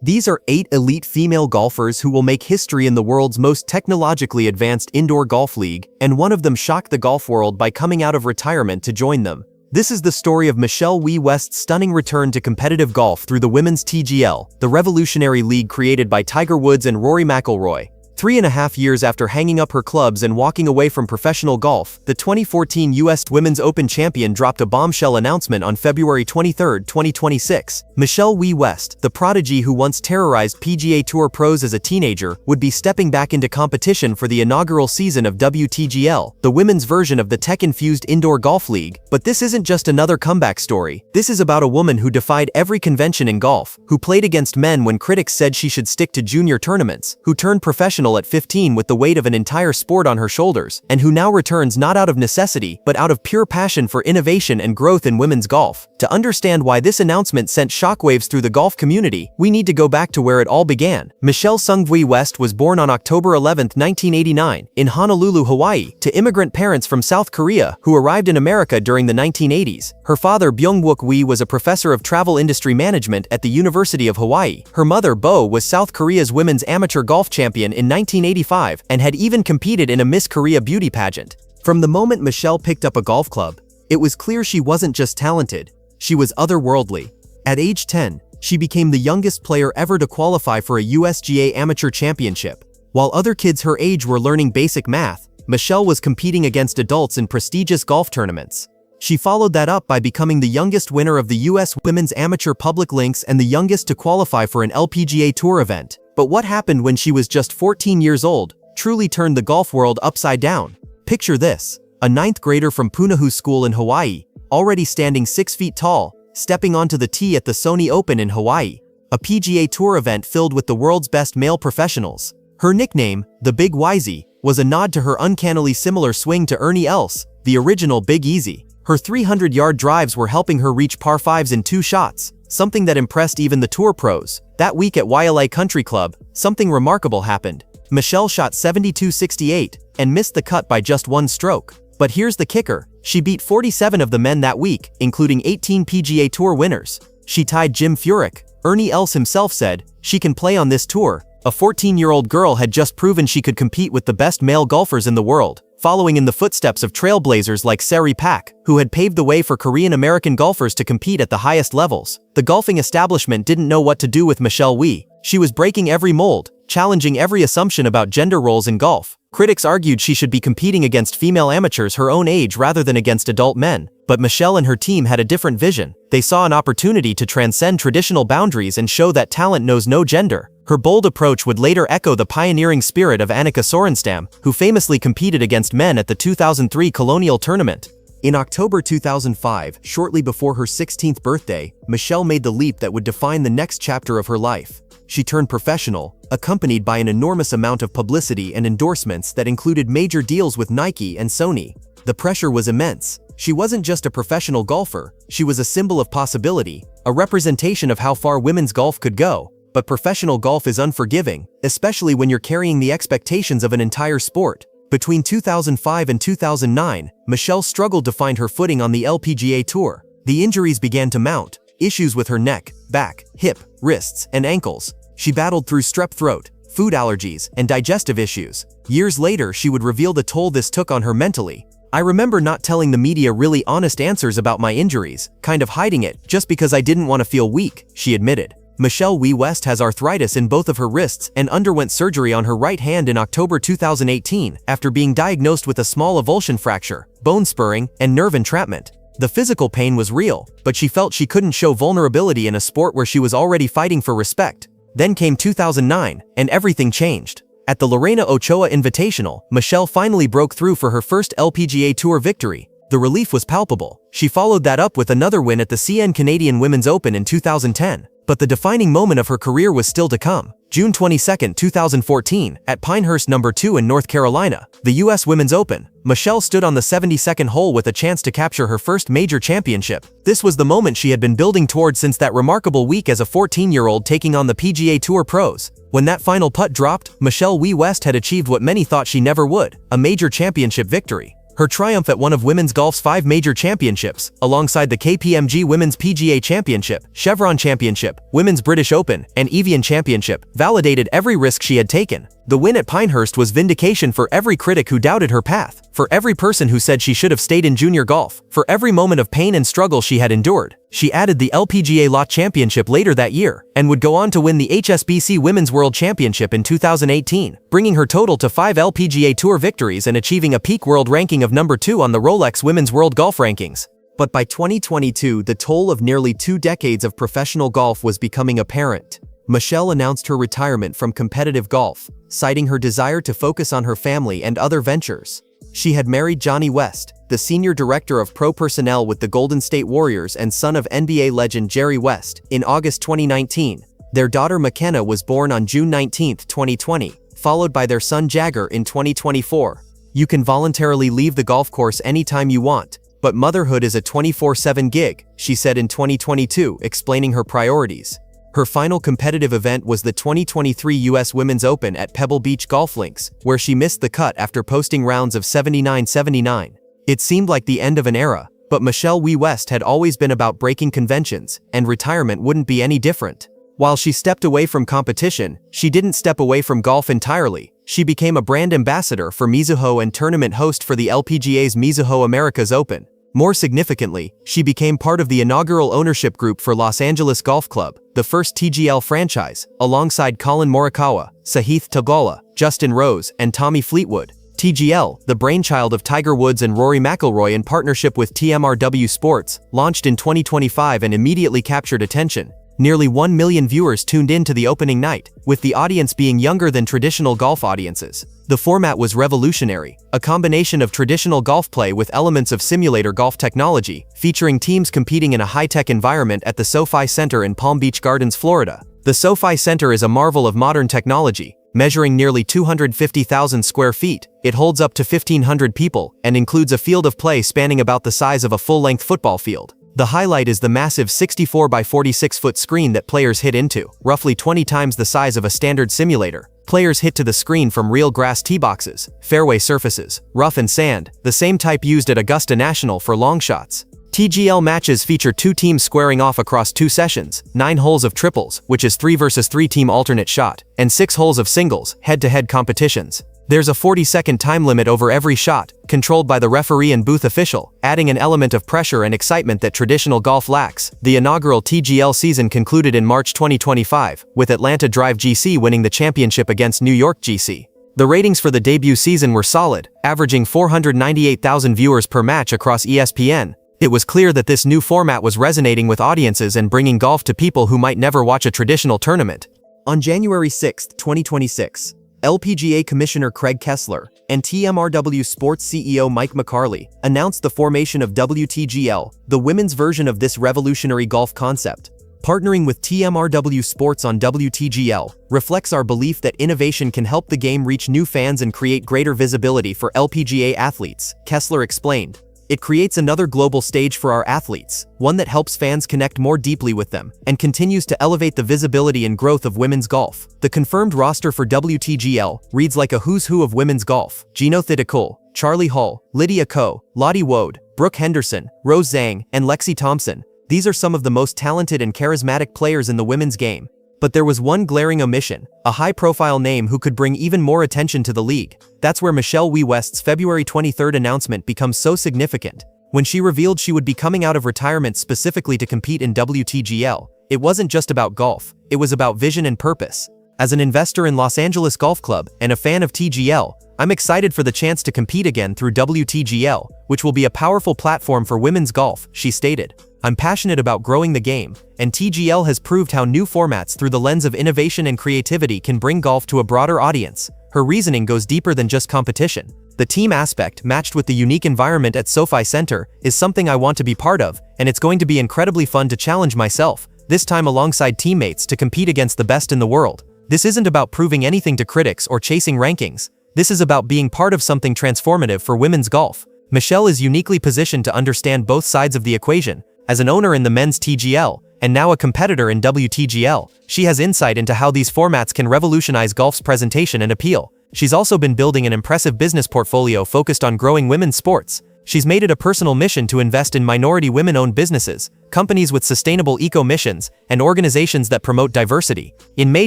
These are 8 elite female golfers who will make history in the world's most technologically advanced indoor golf league, and one of them shocked the golf world by coming out of retirement to join them. This is the story of Michelle Wie West's stunning return to competitive golf through the women's TGL, the revolutionary league created by Tiger Woods and Rory McIlroy. 3.5 years after hanging up her clubs and walking away from professional golf, the 2014 U.S. Women's Open champion dropped a bombshell announcement on February 23, 2026. Michelle Wie West, the prodigy who once terrorized PGA Tour pros as a teenager, would be stepping back into competition for the inaugural season of WTGL, the women's version of the tech-infused indoor golf league. But this isn't just another comeback story. This is about a woman who defied every convention in golf, who played against men when critics said she should stick to junior tournaments, who turned professional at 15 with the weight of an entire sport on her shoulders, and who now returns not out of necessity, but out of pure passion for innovation and growth in women's golf. To understand why this announcement sent shockwaves through the golf community, we need to go back to where it all began. Michelle Wie West was born on October 11, 1989, in Honolulu, Hawaii, to immigrant parents from South Korea who arrived in America during the 1980s. Her father, Byung-wook Wie, was a professor of travel industry management at the University of Hawaii. Her mother, Bo, was South Korea's women's amateur golf champion in 1985 and had even competed in a Miss Korea beauty pageant. From the moment Michelle picked up a golf club, it was clear she wasn't just talented, she was otherworldly. At age 10, she became the youngest player ever to qualify for a USGA amateur championship. While other kids her age were learning basic math, Michelle was competing against adults in prestigious golf tournaments. She followed that up by becoming the youngest winner of the U.S. Women's Amateur Public Links and the youngest to qualify for an LPGA Tour event. But what happened when she was just 14 years old truly turned the golf world upside down. Picture this: a 9th grader from Punahou School in Hawaii, already standing 6 feet tall, stepping onto the tee at the Sony Open in Hawaii, a PGA Tour event filled with the world's best male professionals. Her nickname, the Big Wisey, was a nod to her uncannily similar swing to Ernie Els, the original Big Easy. Her 300-yard drives were helping her reach par 5s in 2 shots, something that impressed even the tour pros. That week at Wailea Country Club, something remarkable happened. Michelle shot 72-68 and missed the cut by just 1 stroke. But here's the kicker: she beat 47 of the men that week, including 18 PGA Tour winners. She tied Jim Furyk. Ernie Els himself said, "She can play on this tour." A 14-year-old girl had just proven she could compete with the best male golfers in the world, following in the footsteps of trailblazers like Seri Pak, who had paved the way for Korean-American golfers to compete at the highest levels. The golfing establishment didn't know what to do with Michelle Wie. She was breaking every mold, challenging every assumption about gender roles in golf. Critics argued she should be competing against female amateurs her own age rather than against adult men. But Michelle and her team had a different vision. They saw an opportunity to transcend traditional boundaries and show that talent knows no gender. Her bold approach would later echo the pioneering spirit of Annika Sorenstam, who famously competed against men at the 2003 Colonial Tournament. In October 2005, shortly before her 16th birthday, Michelle made the leap that would define the next chapter of her life. She turned professional, accompanied by an enormous amount of publicity and endorsements that included major deals with Nike and Sony. The pressure was immense. She wasn't just a professional golfer, she was a symbol of possibility, a representation of how far women's golf could go. But professional golf is unforgiving, especially when you're carrying the expectations of an entire sport. Between 2005 and 2009, Michelle struggled to find her footing on the LPGA Tour. The injuries began to mount, issues with her neck, back, hip, wrists, and ankles. She battled through strep throat, food allergies, and digestive issues. Years later, she would reveal the toll this took on her mentally. "I remember not telling the media really honest answers about my injuries, kind of hiding it, just because I didn't want to feel weak," she admitted. Michelle Wie West has arthritis in both of her wrists and underwent surgery on her right hand in October 2018 after being diagnosed with a small avulsion fracture, bone spurring, and nerve entrapment. The physical pain was real, but she felt she couldn't show vulnerability in a sport where she was already fighting for respect. Then came 2009, and everything changed. At the Lorena Ochoa Invitational, Michelle finally broke through for her first LPGA Tour victory. The relief was palpable. She followed that up with another win at the CN Canadian Women's Open in 2010. But the defining moment of her career was still to come. June 22, 2014, at Pinehurst No. 2 in North Carolina, the U.S. Women's Open, Michelle stood on the 72nd hole with a chance to capture her first major championship. This was the moment she had been building toward since that remarkable week as a 14-year-old taking on the PGA Tour pros. When that final putt dropped, Michelle Wie West had achieved what many thought she never would: a major championship victory. Her triumph at one of women's golf's 5 major championships, alongside the KPMG Women's PGA Championship, Chevron Championship, Women's British Open, and Evian Championship, validated every risk she had taken. The win at Pinehurst was vindication for every critic who doubted her path, for every person who said she should have stayed in junior golf, for every moment of pain and struggle she had endured. She added the LPGA Lot Championship later that year, and would go on to win the HSBC Women's World Championship in 2018, bringing her total to 5 LPGA Tour victories and achieving a peak world ranking of number 2 on the Rolex Women's World Golf Rankings. But by 2022, the toll of nearly 2 decades of professional golf was becoming apparent. Michelle announced her retirement from competitive golf, citing her desire to focus on her family and other ventures. She had married Johnny West, the senior director of pro personnel with the Golden State Warriors and son of NBA legend Jerry West, in August 2019. Their daughter McKenna was born on June 19, 2020, followed by their son Jagger in 2024. You can voluntarily leave the golf course anytime you want, but motherhood is a 24/7 gig, she said in 2022, explaining her priorities. Her final competitive event was the 2023 U.S. Women's Open at Pebble Beach Golf Links, where she missed the cut after posting rounds of 79-79. It seemed like the end of an era, but Michelle Wie West had always been about breaking conventions, and retirement wouldn't be any different. While she stepped away from competition, she didn't step away from golf entirely. She became a brand ambassador for Mizuho and tournament host for the LPGA's Mizuho Americas Open. More significantly, she became part of the inaugural ownership group for Los Angeles Golf Club, the first TGL franchise, alongside Colin Morikawa, Sahith Theegala, Justin Rose, and Tommy Fleetwood. TGL, the brainchild of Tiger Woods and Rory McIlroy in partnership with TMRW Sports, launched in 2025 and immediately captured attention. Nearly 1 million viewers tuned in to the opening night, with the audience being younger than traditional golf audiences. The format was revolutionary, a combination of traditional golf play with elements of simulator golf technology, featuring teams competing in a high-tech environment at the SoFi Center in Palm Beach Gardens, Florida. The SoFi Center is a marvel of modern technology. Measuring nearly 250,000 square feet, it holds up to 1,500 people and includes a field of play spanning about the size of a full-length football field. The highlight is the massive 64 by 46-foot screen that players hit into, roughly 20 times the size of a standard simulator. Players hit to the screen from real grass tee boxes, fairway surfaces, rough and sand, the same type used at Augusta National for long shots. TGL matches feature 2 teams squaring off across 2 sessions, 9 holes of triples, which is 3 versus 3 team alternate shot, and 6 holes of singles, head-to-head competitions. There's a 40-second time limit over every shot, controlled by the referee and booth official, adding an element of pressure and excitement that traditional golf lacks. The inaugural TGL season concluded in March 2025, with Atlanta Drive GC winning the championship against New York GC. The ratings for the debut season were solid, averaging 498,000 viewers per match across ESPN. It was clear that this new format was resonating with audiences and bringing golf to people who might never watch a traditional tournament. On January 6, 2026, LPGA Commissioner Craig Kessler and TMRW Sports CEO Mike McCarley announced the formation of WTGL, the women's version of this revolutionary golf concept. Partnering with TMRW Sports on WTGL reflects our belief that innovation can help the game reach new fans and create greater visibility for LPGA athletes, Kessler explained. It creates another global stage for our athletes, one that helps fans connect more deeply with them, and continues to elevate the visibility and growth of women's golf. The confirmed roster for WTGL reads like a who's who of women's golf: Gino Thidicole, Charlie Hull, Lydia Ko, Lottie Wode, Brooke Henderson, Rose Zhang, and Lexi Thompson. These are some of the most talented and charismatic players in the women's game. But there was one glaring omission, a high-profile name who could bring even more attention to the league. That's where Michelle Wie West's February 23 announcement becomes so significant. When she revealed she would be coming out of retirement specifically to compete in WTGL, it wasn't just about golf, it was about vision and purpose. As an investor in Los Angeles Golf Club and a fan of TGL, I'm excited for the chance to compete again through WTGL, which will be a powerful platform for women's golf, she stated. I'm passionate about growing the game, and TGL has proved how new formats through the lens of innovation and creativity can bring golf to a broader audience. Her reasoning goes deeper than just competition. The team aspect, matched with the unique environment at SoFi Center, is something I want to be part of, and it's going to be incredibly fun to challenge myself, this time alongside teammates, to compete against the best in the world. This isn't about proving anything to critics or chasing rankings. This is about being part of something transformative for women's golf. Michelle is uniquely positioned to understand both sides of the equation. As an owner in the men's TGL, and now a competitor in WTGL. She has insight into how these formats can revolutionize golf's presentation and appeal. She's also been building an impressive business portfolio focused on growing women's sports. She's made it a personal mission to invest in minority women-owned businesses, companies with sustainable eco-missions, and organizations that promote diversity. In May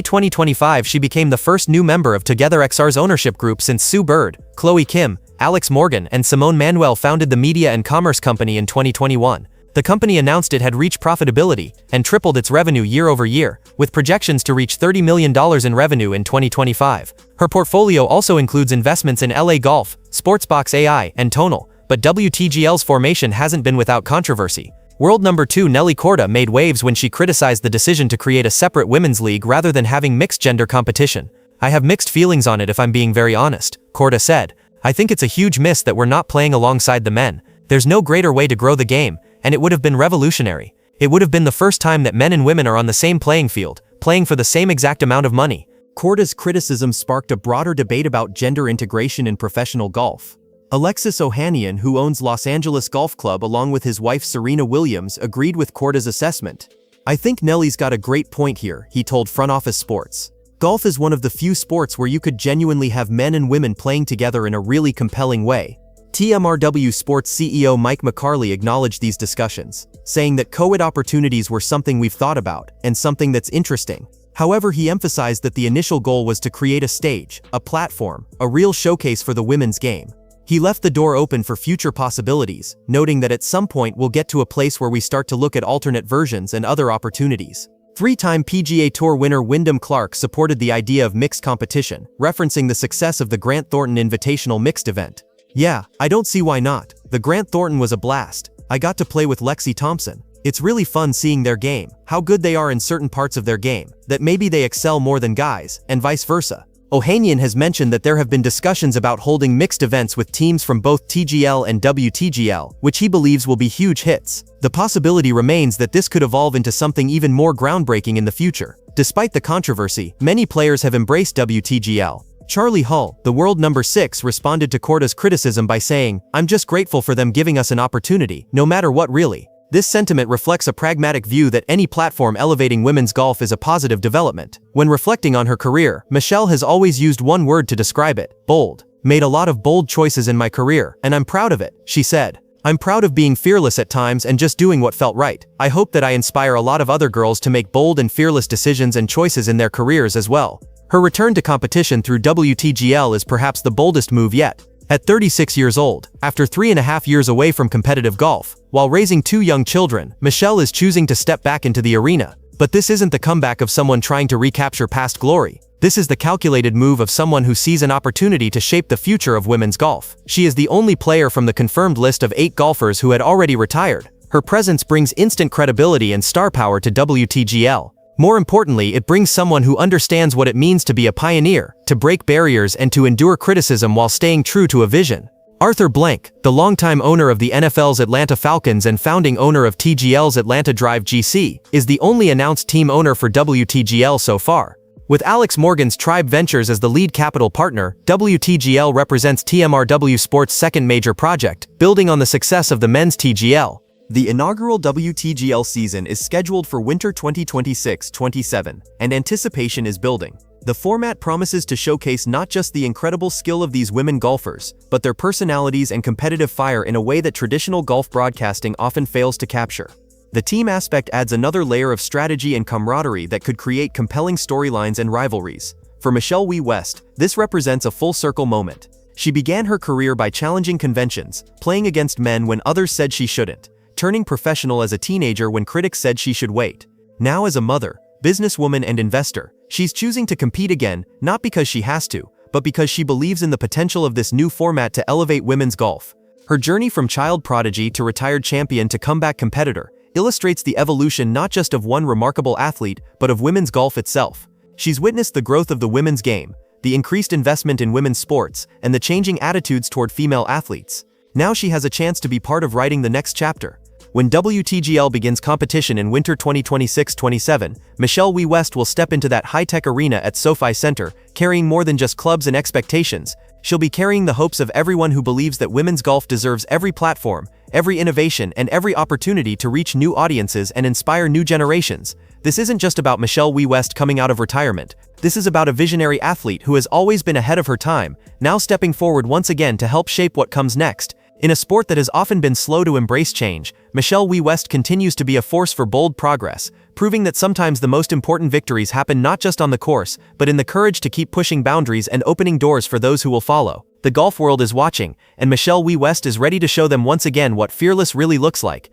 2025, she became the first new member of TogetherXR's ownership group since Sue Bird, Chloe Kim, Alex Morgan, and Simone Manuel founded the media and commerce company in 2021. The company announced it had reached profitability and tripled its revenue year over year, with projections to reach $30 million in revenue in 2025. Her portfolio also includes investments in LA Golf, Sportsbox AI, and Tonal, but WTGL's formation hasn't been without controversy. World number 2 Nelly Korda made waves when she criticized the decision to create a separate women's league rather than having mixed-gender competition. "I have mixed feelings on it if I'm being very honest," Korda said. "I think it's a huge miss that we're not playing alongside the men. There's no greater way to grow the game, and it would have been revolutionary. It would have been the first time that men and women are on the same playing field, playing for the same exact amount of money." Korda's criticism sparked a broader debate about gender integration in professional golf. Alexis Ohanian, who owns Los Angeles Golf Club along with his wife Serena Williams, agreed with Korda's assessment. "I think Nelly's got a great point here," he told Front Office Sports. "Golf is one of the few sports where you could genuinely have men and women playing together in a really compelling way." TMRW Sports CEO Mike McCarley acknowledged these discussions, saying that co-ed opportunities were something we've thought about, and something that's interesting. However, he emphasized that the initial goal was to create a stage, a platform, a real showcase for the women's game. He left the door open for future possibilities, noting that at some point we'll get to a place where we start to look at alternate versions and other opportunities. Three-time PGA Tour winner Wyndham Clark supported the idea of mixed competition, referencing the success of the Grant Thornton Invitational mixed event. "Yeah, I don't see why not. The Grant Thornton was a blast. I got to play with Lexi Thompson. It's really fun seeing their game, how good they are in certain parts of their game, that maybe they excel more than guys, and vice versa." Ohanian has mentioned that there have been discussions about holding mixed events with teams from both TGL and WTGL, which he believes will be huge hits. The possibility remains that this could evolve into something even more groundbreaking in the future. Despite the controversy, many players have embraced WTGL. Charlie Hull, the world number 6, responded to Korda's criticism by saying, "I'm just grateful for them giving us an opportunity, no matter what really." This sentiment reflects a pragmatic view that any platform elevating women's golf is a positive development. When reflecting on her career, Michelle has always used one word to describe it: bold. "Made a lot of bold choices in my career, and I'm proud of it," she said. "I'm proud of being fearless at times and just doing what felt right. I hope that I inspire a lot of other girls to make bold and fearless decisions and choices in their careers as well." Her return to competition through WTGL is perhaps the boldest move yet. At 36 years old, after 3.5 years away from competitive golf, while raising 2 young children, Michelle is choosing to step back into the arena. But this isn't the comeback of someone trying to recapture past glory. This is the calculated move of someone who sees an opportunity to shape the future of women's golf. She is the only player from the confirmed list of 8 golfers who had already retired. Her presence brings instant credibility and star power to WTGL. More importantly, it brings someone who understands what it means to be a pioneer, to break barriers and to endure criticism while staying true to a vision. Arthur Blank, the longtime owner of the NFL's Atlanta Falcons and founding owner of TGL's Atlanta Drive GC, is the only announced team owner for WTGL so far. With Alex Morgan's Tribe Ventures as the lead capital partner, WTGL represents TMRW Sports' second major project, building on the success of the men's TGL. The inaugural WTGL season is scheduled for winter 2026-27, and anticipation is building. The format promises to showcase not just the incredible skill of these women golfers, but their personalities and competitive fire in a way that traditional golf broadcasting often fails to capture. The team aspect adds another layer of strategy and camaraderie that could create compelling storylines and rivalries. For Michelle Wie West, this represents a full-circle moment. She began her career by challenging conventions, playing against men when others said she shouldn't, turning professional as a teenager when critics said she should wait. Now as a mother, businesswoman and investor, she's choosing to compete again, not because she has to, but because she believes in the potential of this new format to elevate women's golf. Her journey from child prodigy to retired champion to comeback competitor illustrates the evolution not just of one remarkable athlete, but of women's golf itself. She's witnessed the growth of the women's game, the increased investment in women's sports, and the changing attitudes toward female athletes. Now she has a chance to be part of writing the next chapter. When WTGL begins competition in winter 2026-27, Michelle Wie West will step into that high-tech arena at SoFi Center, carrying more than just clubs and expectations. She'll be carrying the hopes of everyone who believes that women's golf deserves every platform, every innovation, and every opportunity to reach new audiences and inspire new generations. This isn't just about Michelle Wie West coming out of retirement. This is about a visionary athlete who has always been ahead of her time, now stepping forward once again to help shape what comes next. In a sport that has often been slow to embrace change, Michelle Wie West continues to be a force for bold progress, proving that sometimes the most important victories happen not just on the course, but in the courage to keep pushing boundaries and opening doors for those who will follow. The golf world is watching, and Michelle Wie West is ready to show them once again what fearless really looks like.